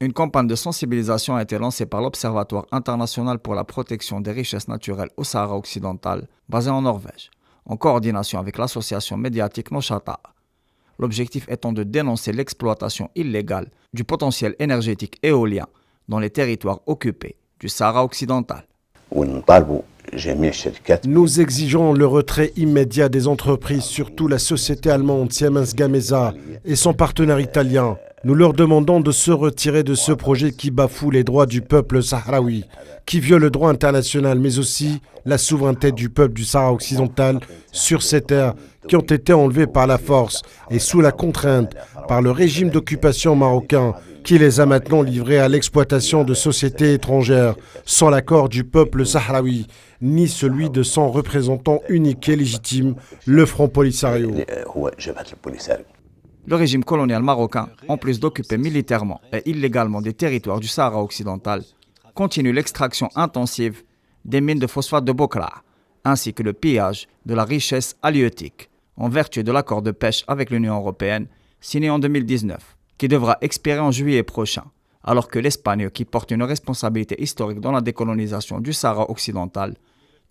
Une campagne de sensibilisation a été lancée par l'Observatoire international pour la protection des richesses naturelles au Sahara occidental, basé en Norvège, en coordination avec l'association médiatique Noshata. L'objectif étant de dénoncer l'exploitation illégale du potentiel énergétique éolien dans les territoires occupés du Sahara occidental. Nous exigeons le retrait immédiat des entreprises, surtout la société allemande Siemens Gamesa et son partenaire italien. Nous leur demandons de se retirer de ce projet qui bafoue les droits du peuple sahraoui, qui viole le droit international, mais aussi la souveraineté du peuple du Sahara occidental sur ces terres qui ont été enlevées par la force et sous la contrainte par le régime d'occupation marocain qui les a maintenant livrés à l'exploitation de sociétés étrangères sans l'accord du peuple sahraoui, ni celui de son représentant unique et légitime, le Front Polisario. Le régime colonial marocain, en plus d'occuper militairement et illégalement des territoires du Sahara occidental, continue l'extraction intensive des mines de phosphate de Bokra, ainsi que le pillage de la richesse halieutique, en vertu de l'accord de pêche avec l'Union européenne signé en 2019, qui devra expirer en juillet prochain, alors que l'Espagne, qui porte une responsabilité historique dans la décolonisation du Sahara occidental,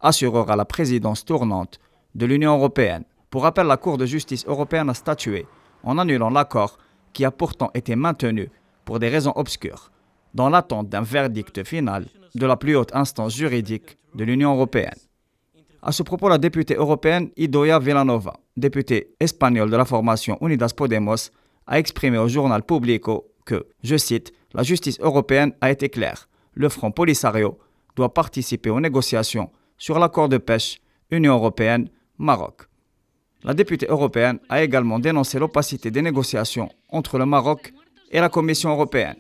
assurera la présidence tournante de l'Union européenne. Pour rappel, la Cour de justice européenne a statué en annulant l'accord qui a pourtant été maintenu pour des raisons obscures, dans l'attente d'un verdict final de la plus haute instance juridique de l'Union européenne. À ce propos, la députée européenne Idoia Vilanova, députée espagnole de la formation Unidas Podemos, a exprimé au journal Público que, je cite, « La justice européenne a été claire. Le Front Polisario doit participer aux négociations sur l'accord de pêche Union européenne-Maroc. » La députée européenne a également dénoncé l'opacité des négociations entre le Maroc et la Commission européenne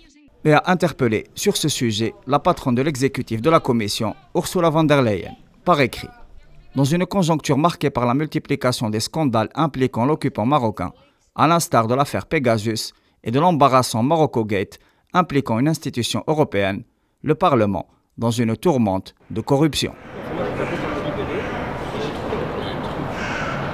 et a interpellé sur ce sujet la patronne de l'exécutif de la Commission, Ursula von der Leyen, par écrit. Dans une conjoncture marquée par la multiplication des scandales impliquant l'occupant marocain, à l'instar de l'affaire Pegasus et de l'embarrassant Morocco-Gate impliquant une institution européenne, le Parlement dans une tourmente de corruption.